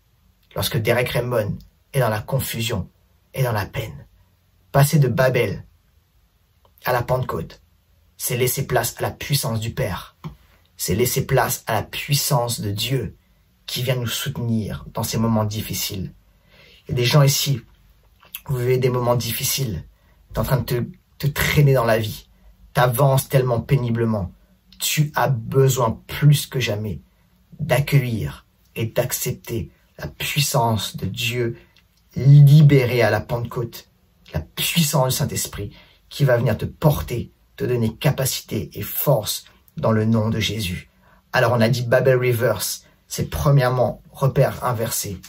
[SPEAKER 6] lorsque Derek Redmond est dans la confusion et dans la peine. Passer de Babel à la Pentecôte, c'est laisser place à la puissance du Père. C'est laisser place à la puissance de Dieu qui vient nous soutenir dans ces moments difficiles. Il y a des gens ici, vous vivez des moments difficiles, tu es en train de te traîner dans la vie, tu avances tellement péniblement. Tu as besoin plus que jamais d'accueillir et d'accepter la puissance de Dieu libérée à la Pentecôte, la puissance du Saint-Esprit qui va venir te porter, te donner capacité et force dans le nom de Jésus. Alors on a dit Babel Reverse, c'est premièrement repère inversé,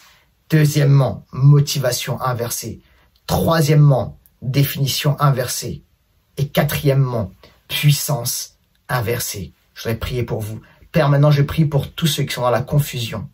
[SPEAKER 6] deuxièmement motivation inversée, troisièmement définition inversée et quatrièmement puissance inversée. Je voudrais prier pour vous. Père, maintenant je prie pour tous ceux qui sont dans la confusion,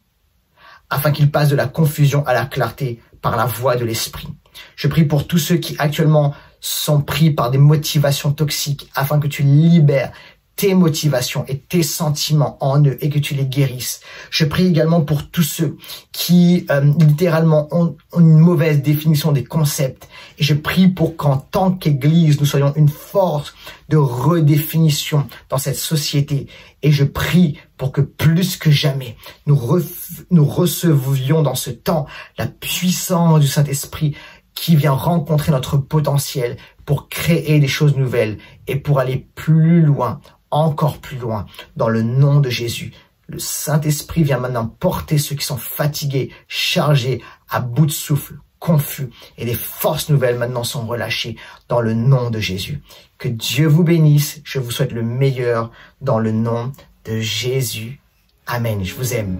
[SPEAKER 6] afin qu'ils passent de la confusion à la clarté par la voie de l'Esprit. Je prie pour tous ceux qui actuellement sont pris par des motivations toxiques, afin que tu libères tes motivations et tes sentiments en eux et que tu les guérisses. Je prie également pour tous ceux qui littéralement ont une mauvaise définition des concepts. Et je prie pour qu'en tant qu'Église, nous soyons une force de redéfinition dans cette société. Et je prie pour que plus que jamais, nous recevions dans ce temps la puissance du Saint-Esprit qui vient rencontrer notre potentiel pour créer des choses nouvelles et pour aller plus loin, encore plus loin, dans le nom de Jésus. Le Saint-Esprit vient maintenant porter ceux qui sont fatigués, chargés, à bout de souffle, confus, et des forces nouvelles maintenant sont relâchées dans le nom de Jésus. Que Dieu vous bénisse, je vous souhaite le meilleur dans le nom de Jésus. Amen, je vous aime.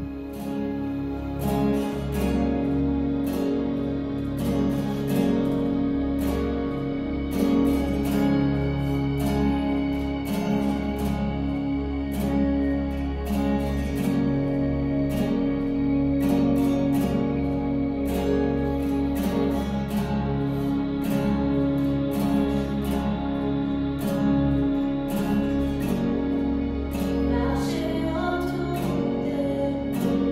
[SPEAKER 4] Marcher autour de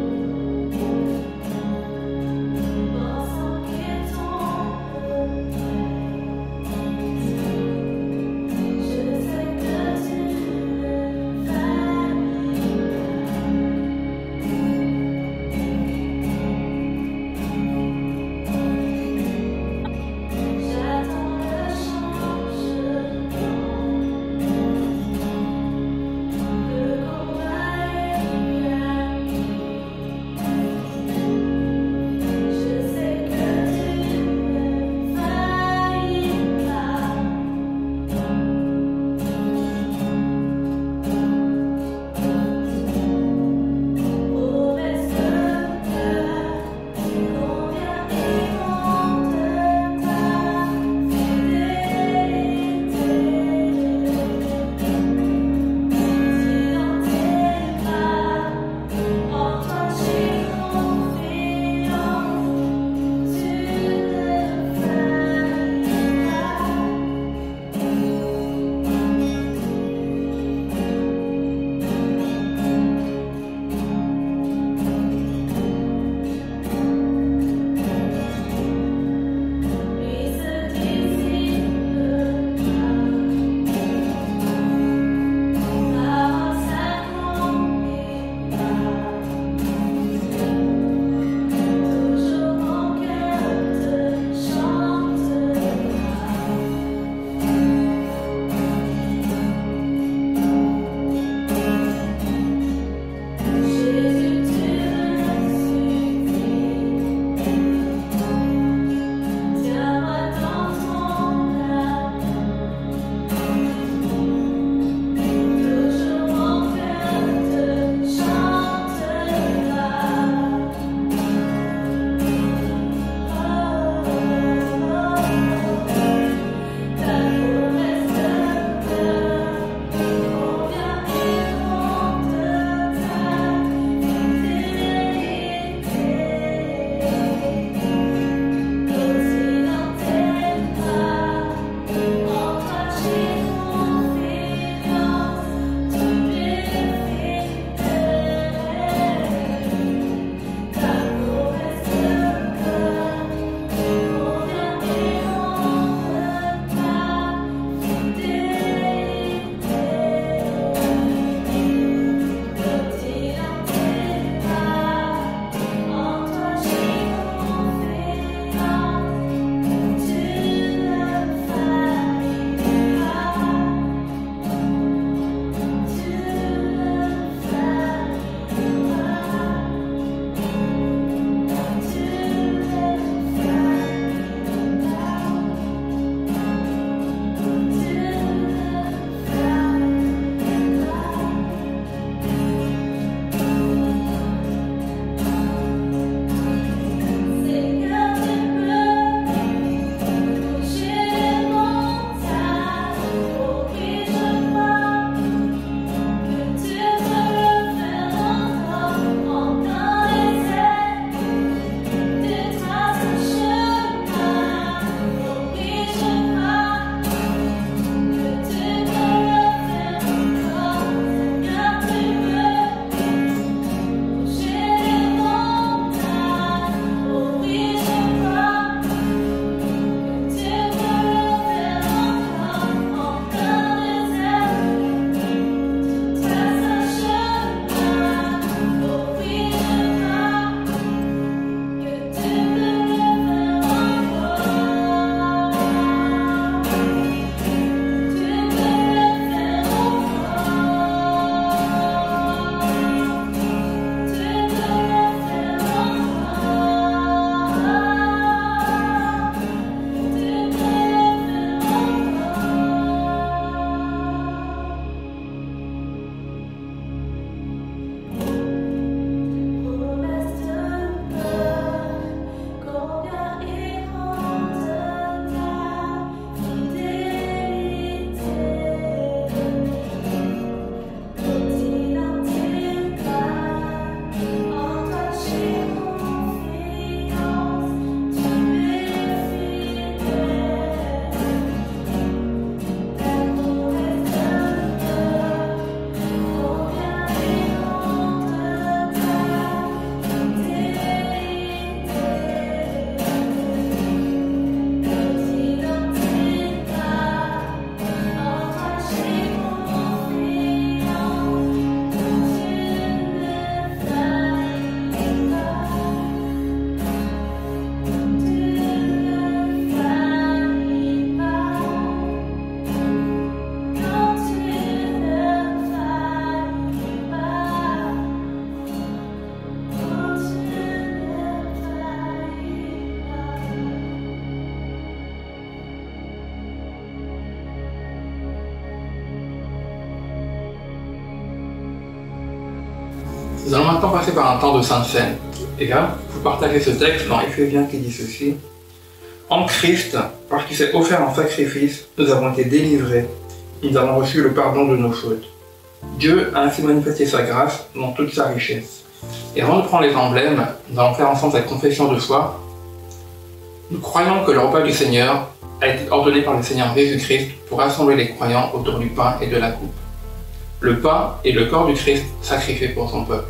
[SPEAKER 7] Nous allons maintenant passer par un temps de Sainte Seine. Et là, vous partagez ce texte dans Éphésiens qui dit ceci. En Christ, parce qu'il s'est offert en sacrifice, nous avons été délivrés. Nous avons reçu le pardon de nos fautes. Dieu a ainsi manifesté sa grâce dans toute sa richesse. Et avant de prendre les emblèmes, nous allons faire ensemble cette confession de foi. Nous croyons que le repas du Seigneur a été ordonné par le Seigneur Jésus-Christ pour rassembler les croyants autour du pain et de la coupe. Le pain est le corps du Christ sacrifié pour son peuple.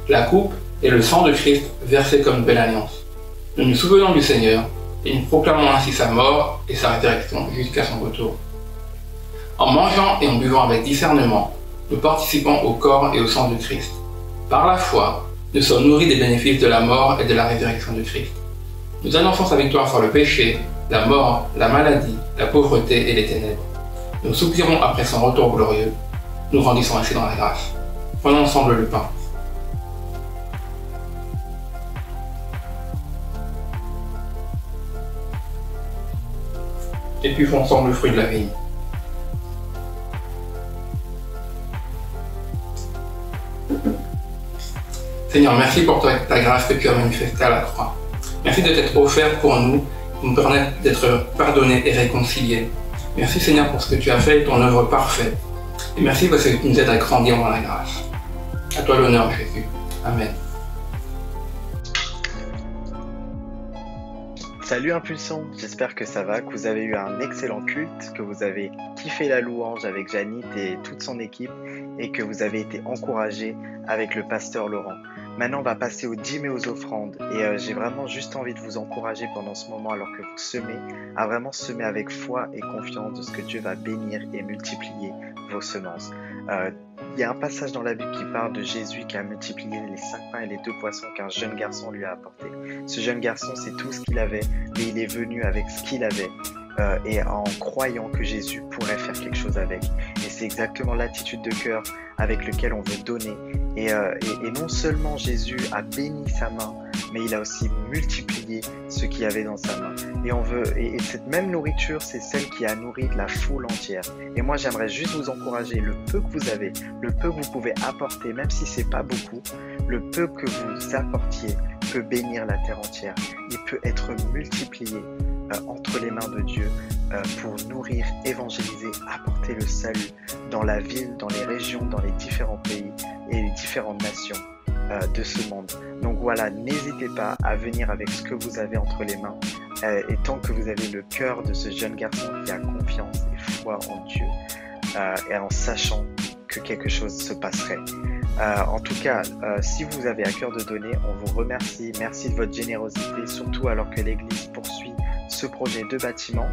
[SPEAKER 7] La coupe est le sang de Christ versé comme belle alliance. Nous nous souvenons du Seigneur et nous proclamons ainsi sa mort et sa résurrection jusqu'à son retour. En mangeant et en buvant avec discernement, nous participons au corps et au sang de Christ. Par la foi, nous sommes nourris des bénéfices de la mort et de la résurrection de Christ. Nous annonçons sa victoire sur le péché, la mort, la maladie, la pauvreté et les ténèbres. Nous soupirons après son retour glorieux. Nous grandissons ainsi dans la grâce. Prenons ensemble le pain. Et puis ensemble le fruit de la vigne. Seigneur, merci pour ta grâce que tu as manifestée à la croix. Merci de t'être offert pour nous permettre d'être pardonnés et réconciliés. Merci Seigneur pour ce que tu as fait, ton œuvre parfaite. Et merci parce que tu nous aides à grandir dans la grâce. À toi l'honneur, Jésus. Amen.
[SPEAKER 8] Salut Impulsion, j'espère que ça va, que vous avez eu un excellent culte, que vous avez kiffé la louange avec Janit et toute son équipe et que vous avez été encouragés avec le pasteur Laurent. Maintenant, on va passer aux dîmes et aux offrandes et j'ai vraiment juste envie de vous encourager pendant ce moment alors que vous semez, à vraiment semer avec foi et confiance de ce que Dieu va bénir et multiplier vos semences. Il y a un passage dans la Bible qui parle de Jésus qui a multiplié les 5 pains et les 2 poissons qu'un jeune garçon lui a apporté. Ce jeune garçon, c'est tout ce qu'il avait, mais il est venu avec ce qu'il avait et en croyant que Jésus pourrait faire quelque chose avec. Et c'est exactement l'attitude de cœur avec laquelle on veut donner. Et non seulement Jésus a béni sa main, mais il a aussi multiplié ce qu'il y avait dans sa main. Et cette même nourriture, c'est celle qui a nourri la foule entière. Et moi, j'aimerais juste vous encourager, le peu que vous avez, le peu que vous pouvez apporter, même si c'est pas beaucoup, le peu que vous apportiez peut bénir la terre entière. Il peut être multiplié entre les mains de Dieu pour nourrir, évangéliser, apporter le salut dans la ville, dans les régions, dans les différents pays et les différentes nations de ce monde. Donc voilà, n'hésitez pas à venir avec ce que vous avez entre les mains et tant que vous avez le cœur de ce jeune garçon qui a confiance et foi en Dieu et en sachant que quelque chose se passerait. En tout cas, si vous avez à cœur de donner, on vous remercie. Merci de votre générosité, surtout alors que l'Église poursuit ce projet de bâtiment.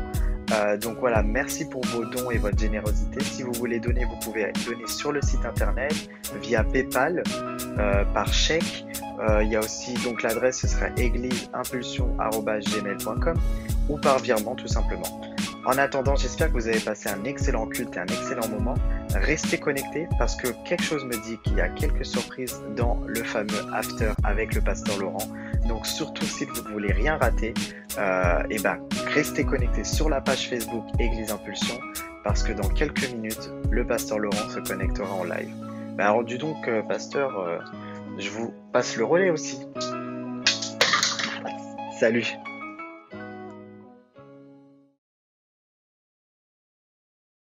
[SPEAKER 8] Donc voilà, merci pour vos dons et votre générosité. Si vous voulez donner, vous pouvez donner sur le site internet, via PayPal, par chèque. Il y a aussi, donc l'adresse ce sera égliseimpulsion@gmail.com ou par virement tout simplement. En attendant, j'espère que vous avez passé un excellent culte et un excellent moment. Restez connectés parce que quelque chose me dit qu'il y a quelques surprises dans le fameux after avec le pasteur Laurent. Donc surtout si vous ne voulez rien rater, restez connectés sur la page Facebook Église Impulsion parce que dans quelques minutes, le pasteur Laurent se connectera en live. Alors dis donc, pasteur, je vous passe le relais aussi. Salut.